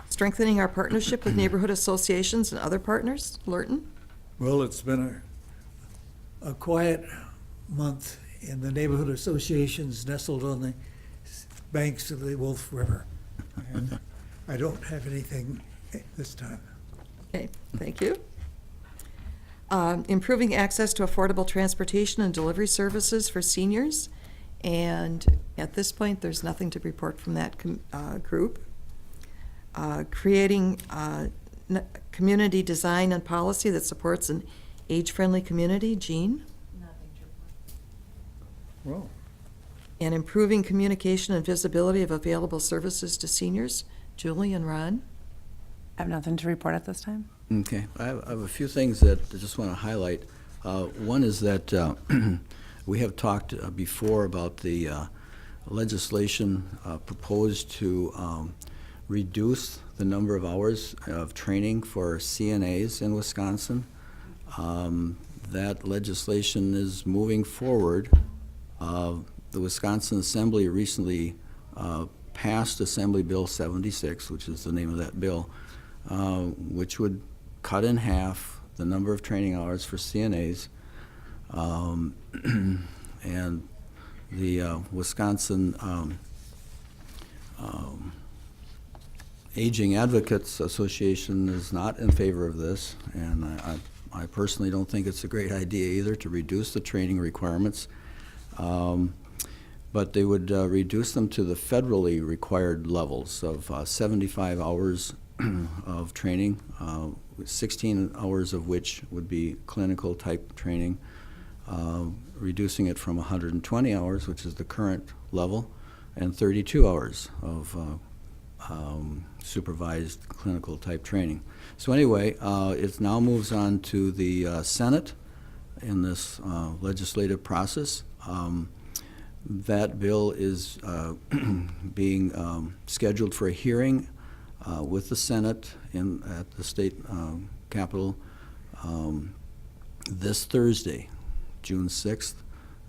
strengthening our partnership with neighborhood associations and other partners. Lurton? Well, it's been a quiet month in the neighborhood associations nestled on the banks of the Wolf River. And I don't have anything this time. Okay, thank you. Improving access to affordable transportation and delivery services for seniors. And at this point, there's nothing to report from that group. Creating community design and policy that supports an age-friendly community. Jean? Well, And improving communication and visibility of available services to seniors. Julie and Ron? I have nothing to report at this time. Okay, I have a few things that I just want to highlight. One is that we have talked before about the legislation proposed to reduce the number of hours of training for CNAs in Wisconsin. That legislation is moving forward. The Wisconsin Assembly recently passed Assembly Bill 76, which is the name of that bill, which would cut in half the number of training hours for CNAs. And the Wisconsin Aging Advocates Association is not in favor of this, and I personally don't think it's a great idea either to reduce the training requirements. But they would reduce them to the federally required levels of 75 hours of training, 16 hours of which would be clinical type training, reducing it from 120 hours, which is the current level, and 32 hours of supervised clinical type training. So anyway, it now moves on to the Senate in this legislative process. That bill is being scheduled for a hearing with the Senate at the state capitol this Thursday, June 6th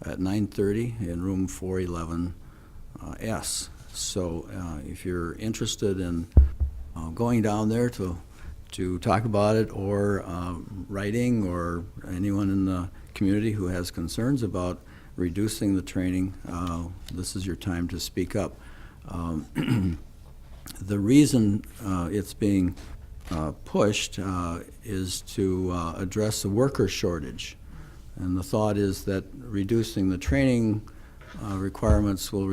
at 9:30 in room 411S. So if you're interested in going down there to talk about it, or writing, or anyone in the community who has concerns about reducing the training, this is your time to speak up. The reason it's being pushed is to address the worker shortage. And the thought is that reducing the training requirements will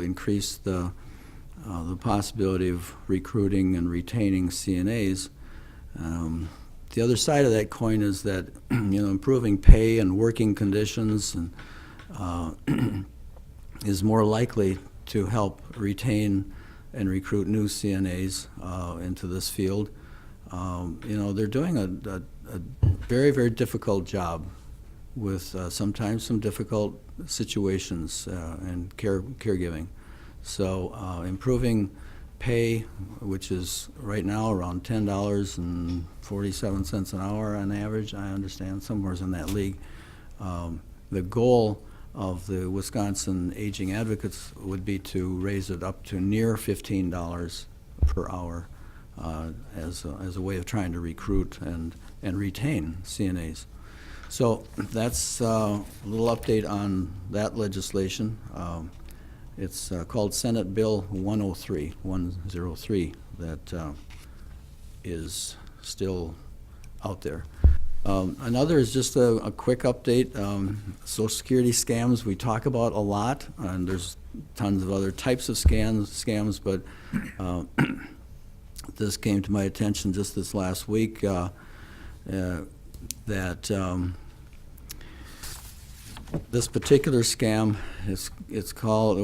increase the possibility of recruiting and retaining CNAs. The other side of that coin is that improving pay and working conditions and is more likely to help retain and recruit new CNAs into this field. They're doing a very, very difficult job with sometimes some difficult situations and caregiving. So improving pay, which is right now around $10.47 an hour on average, I understand, somewhere's in that league. The goal of the Wisconsin Aging Advocates would be to raise it up to near $15 per hour as a way of trying to recruit and retain CNAs. So that's a little update on that legislation. It's called Senate Bill 103 that is still out there. Another is just a quick update. Social Security scams we talk about a lot, and there's tons of other types of scams, but this came to my attention just this last week that this particular scam, it's called,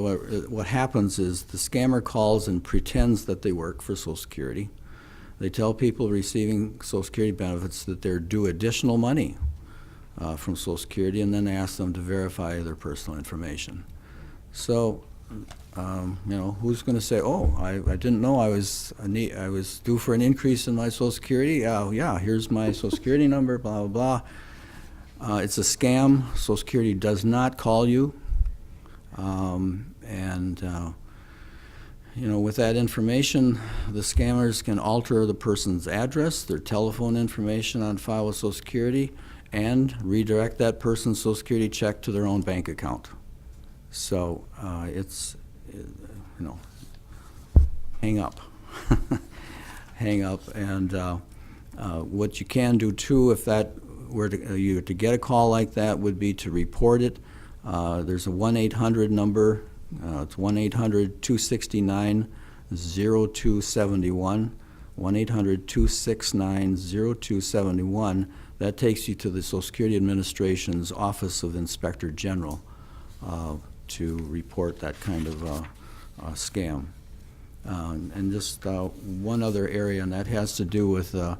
what happens is the scammer calls and pretends that they work for Social Security. They tell people receiving Social Security benefits that they're due additional money from Social Security, and then ask them to verify their personal information. So, who's going to say, "Oh, I didn't know I was due for an increase in my Social Security. Yeah, here's my Social Security number. Blah blah blah." It's a scam. Social Security does not call you, with that information, the scammers can alter the person's address, their telephone information on file with Social Security, and redirect that person's Social Security check to their own bank account. So hang up. Hang up. And what you can do too, if that were to get a call like that, would be to report it. There's a 1-800 number. It's 1-800-269-0271. 1-800-269-0271. That takes you to the Social Security Administration's Office of Inspector General. to report that kind of scam. And just one other area, and that has to do with a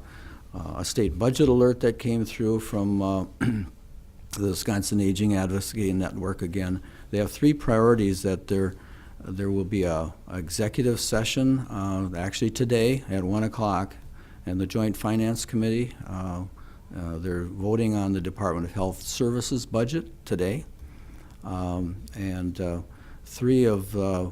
state budget alert that came through from the Wisconsin Aging Advocacy Network again. They have 3 priorities that there will be a executive session actually today at 1 o'clock, and the Joint Finance Committee, they're voting on the Department of Health Services budget today. And 3 of the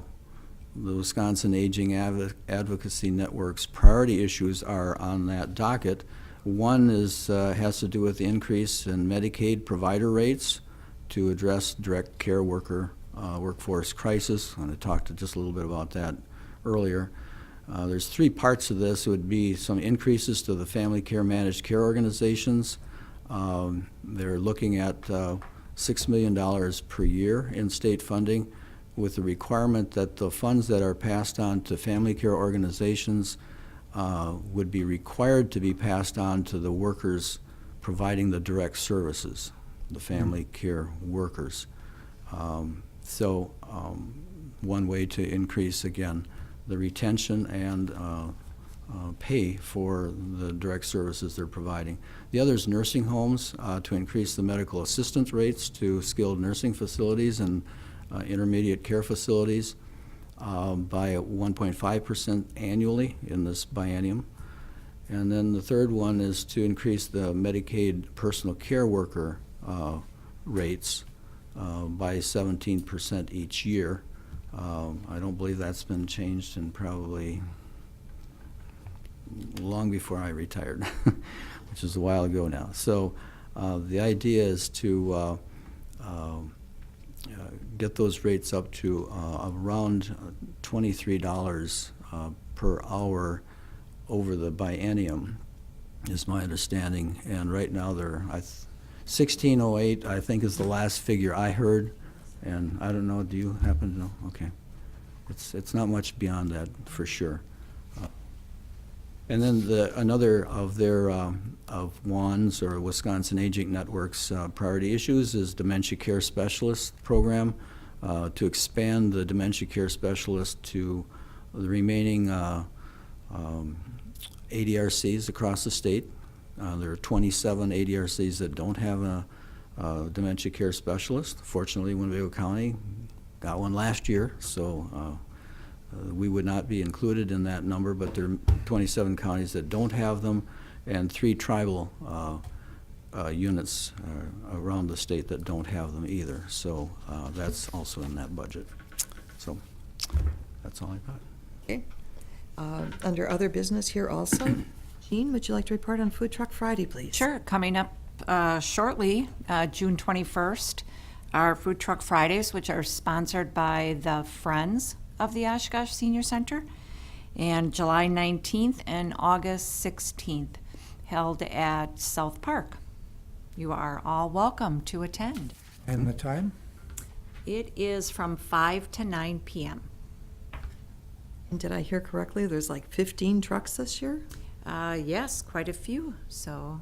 Wisconsin Aging Advocacy Network's priority issues are on that docket. One is has to do with the increase in Medicaid provider rates to address direct care workforce crisis. I'm going to talk just a little bit about that earlier. There's 3 parts of this. It would be some increases to the family care managed care organizations. They're looking at $6 million per year in state funding, with the requirement that the funds that are passed on to family care organizations would be required to be passed on to the workers providing the direct services, the family care workers. One way to increase, again, the retention and pay for the direct services they're providing. The other is nursing homes, to increase the medical assistance rates to skilled nursing facilities and intermediate care facilities by 1.5% annually in this biennium. And then the third one is to increase the Medicaid personal care worker rates by 17% each year. I don't believe that's been changed in probably long before I retired, which is a while ago now. So the idea is to get those rates up to around $23 per hour over the biennium, is my understanding. And right now they're $16.08, I think, is the last figure I heard. And I don't know, do you happen to know? Okay. It's not much beyond that for sure. And then another of their of WAN's, or Wisconsin Aging Network's priority issues, is Dementia Care Specialist Program, to expand the dementia care specialist to the remaining ADRCs across the state. There are 27 ADRCs that don't have a dementia care specialist. Fortunately, Winnebago County got one last year, so we would not be included in that number, but there are 27 counties that don't have them, and 3 tribal units around the state that don't have them either. So that's also in that budget. So that's all I got. Okay. Under other business here also, Jean, would you like to report on Food Truck Friday, please? Sure. Coming up shortly, June 21st, our Food Truck Fridays, which are sponsored by the Friends of the Oshkosh Senior Center, and July 19th and August 16th, held at South Park. You are all welcome to attend. And the time? It is from 5 to 9 p.m. And did I hear correctly, there's like 15 trucks this year? Yes, quite a few, so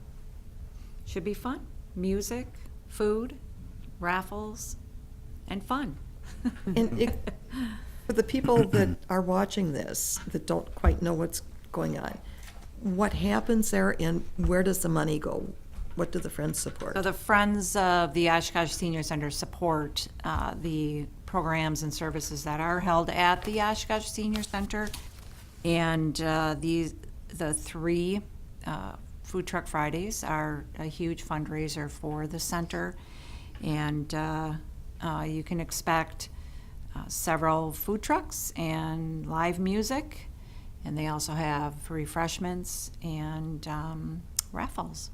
should be fun. Music, food, raffles, and fun. And for the people that are watching this, that don't quite know what's going on, what happens there and where does the money go? What do the Friends support? So the Friends of the Oshkosh Senior Center support the programs and services that are held at the Oshkosh Senior Center. And the 3 Food Truck Fridays are a huge fundraiser for the center. And you can expect several food trucks and live music. And they also have refreshments and raffles.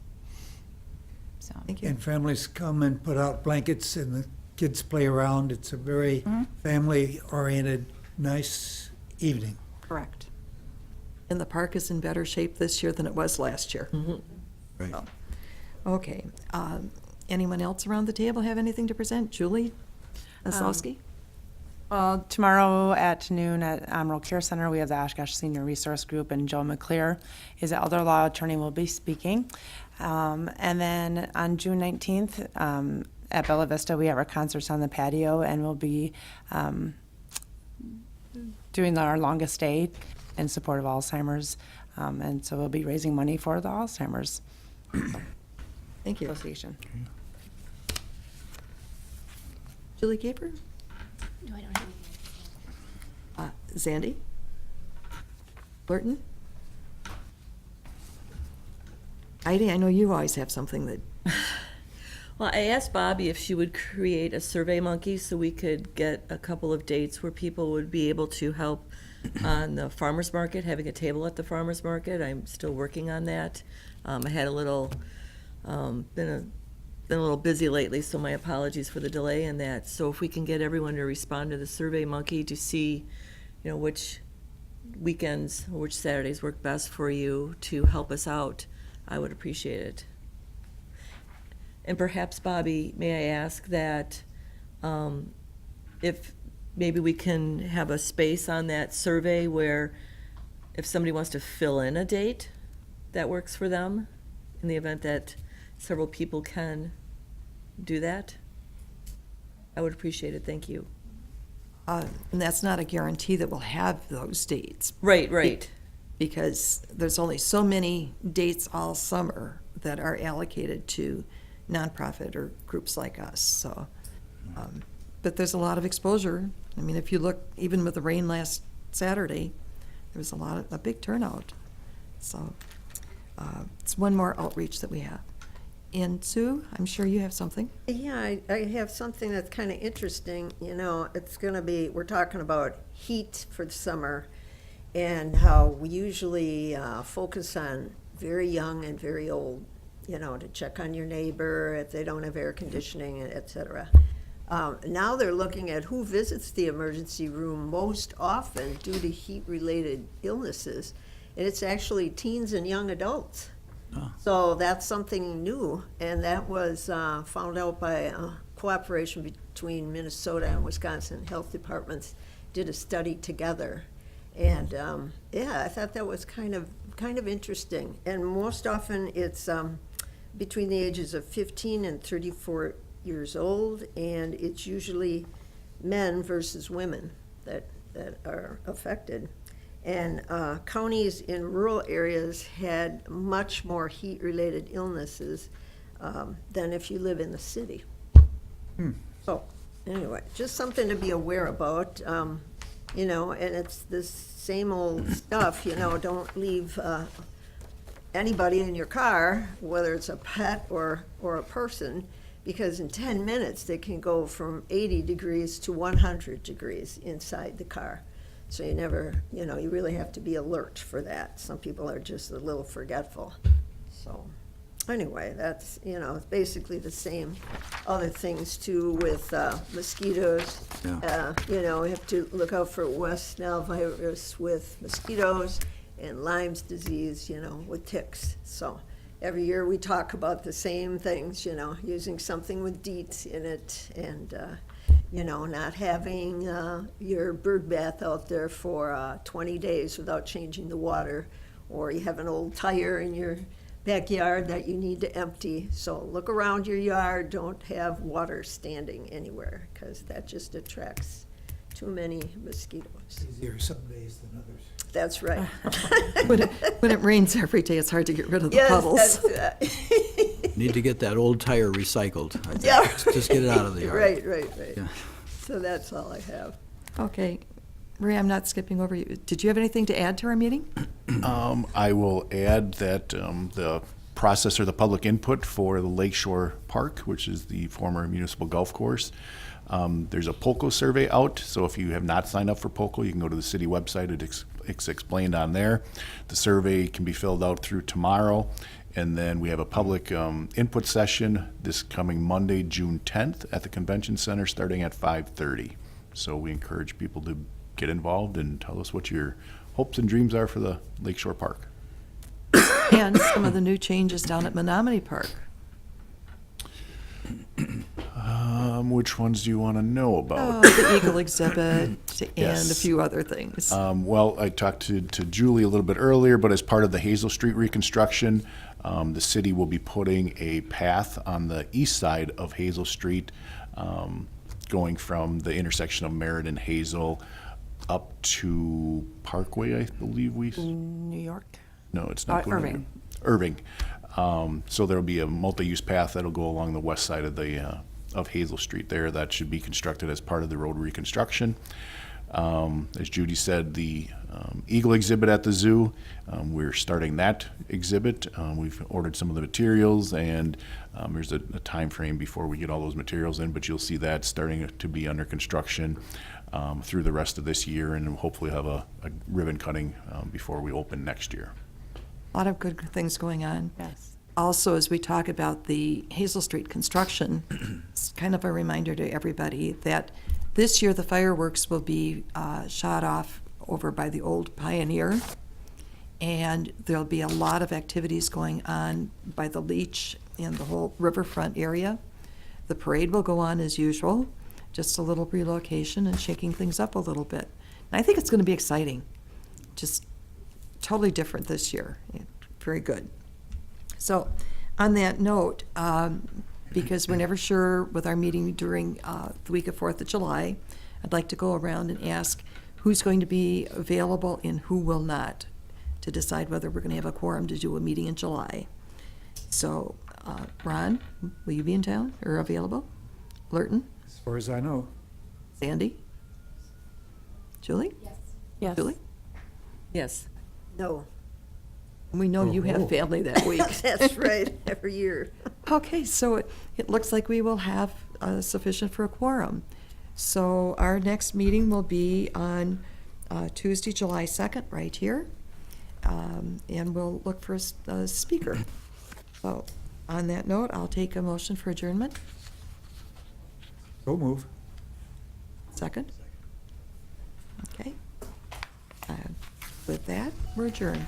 So. Thank you. And families come and put out blankets and the kids play around. It's a very family-oriented, nice evening. Correct. And the park is in better shape this year than it was last year. Right. So, okay. Anyone else around the table have anything to present? Julie Oslowski? Well, tomorrow at noon at Emerald Care Center, we have the Oshkosh Senior Resource Group, and Joe McClear, his elder law attorney, will be speaking. And then on June 19th, at Bella Vista, we have our concerts on the patio, and we'll be doing our longest day in support of Alzheimer's. And so we'll be raising money for the Alzheimer's Thank you. Association. Julie Kiefer? No, I don't have Zandy? Burton? Heidi, I know you always have something that, Well, I asked Bobby if she would create a Survey Monkey so we could get a couple of dates where people would be able to help on the farmer's market, having a table at the farmer's market. I'm still working on that. I had a little, been a little busy lately, so my apologies for the delay in that. So if we can get everyone to respond to the Survey Monkey to see, which weekends or which Saturdays work best for you to help us out, I would appreciate it. And perhaps, Bobby, may I ask that if maybe we can have a space on that survey where if somebody wants to fill in a date that works for them, in the event that several people can do that, I would appreciate it. Thank you. and that's not a guarantee that we'll have those dates. Right. Because there's only so many dates all summer that are allocated to nonprofit or groups like us, so. But there's a lot of exposure. I mean, if you look, even with the rain last Saturday, there was a big turnout. So it's one more outreach that we have. And Sue, I'm sure you have something. Yeah, I have something that's kind of interesting. It's going to be, we're talking about heat for the summer and how we usually focus on very young and very old, to check on your neighbor if they don't have air conditioning, et cetera. Now they're looking at who visits the emergency room most often due to heat-related illnesses, and it's actually teens and young adults. So that's something new, and that was found out by cooperation between Minnesota and Wisconsin health departments. Did a study together, and I thought that was kind of interesting. And most often it's between the ages of 15 and 34 years old, and it's usually men versus women that are affected. And counties in rural areas had much more heat-related illnesses than if you live in the city. So, anyway, just something to be aware about, and it's this same old stuff, don't leave anybody in your car, whether it's a pet or a person, because in 10 minutes they can go from 80 degrees to 100 degrees inside the car. So you never, you really have to be alert for that. Some people are just a little forgetful. So anyway, that's, it's basically the same other things too with mosquitoes. Yeah. We have to look out for West Nile virus with mosquitoes and Lyme's disease, with ticks. So every year we talk about the same things, using something with DEET in it and, not having your bird bath out there for 20 days without changing the water, or you have an old tire in your backyard that you need to empty. So look around your yard, don't have water standing anywhere, because that just attracts too many mosquitoes. Easier some days than others. That's right. When it rains every day, it's hard to get rid of the Yes, puddles. that's Need to get that old tire recycled. I think. Yeah. Just get it out of the yard. Right. Yeah. So that's all I have. Okay. Maria, I'm not skipping over you. Did you have anything to add to our meeting? I will add that the process or the public input for the Lakeshore Park, which is the former municipal golf course, there's a POCO survey out, so if you have not signed up for POCO, you can go to the city website. It's explained on there. The survey can be filled out through tomorrow, and then we have a public input session this coming Monday, June 10th at the Convention Center starting at 5:30. So we encourage people to get involved and tell us what your hopes and dreams are for the Lakeshore Park. And some of the new changes down at Menominee Park. Which ones do you want to know about? The Eagle exhibit and Yes. a few other things. Well, I talked to Julie a little bit earlier, but as part of the Hazel Street reconstruction, The city will be putting a path on the east side of Hazel Street, going from the intersection of Merritt and Hazel up to Parkway, I believe New York? No, it's not. Irving. Irving. So there'll be a multi-use path that'll go along the west side of the of Hazel Street there. That should be constructed as part of the road reconstruction. As Judy said, the Eagle exhibit at the zoo, we're starting that exhibit. We've ordered some of the materials, and there's a time frame before we get all those materials in, but you'll see that starting to be under construction through the rest of this year, and hopefully have a ribbon cutting before we open next year. A lot of good things going on. Yes. Also, as we talk about the Hazel Street construction, it's kind of a reminder to everybody that this year the fireworks will be shot off over by the old Pioneer, and there'll be a lot of activities going on by the Leach and the whole riverfront area. The parade will go on as usual, just a little relocation and shaking things up a little bit. And I think it's going to be exciting, just totally different this year. Very good. So on that note, because we're never sure with our meeting during the week of 4th of July, I'd like to go around and ask who's going to be available and who will not, to decide whether we're going to have a quorum to do a meeting in July. So, Ron, will you be in town or available? Lurton? As far as I know. Sandy? Julie? Yes. Julie? Yes. No. We know you have family that week. That's right, every year. Okay, so it looks like we will have sufficient for a quorum. So our next meeting will be on Tuesday, July 2nd, right here. And we'll look for a speaker. So on that note, I'll take a motion for adjournment. Go move. Second? Okay. With that, we're adjourned.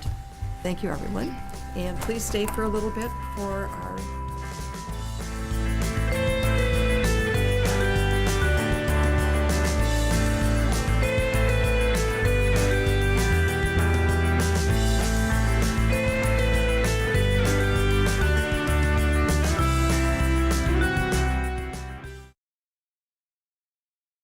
Thank you, everyone. And please stay for a little bit for our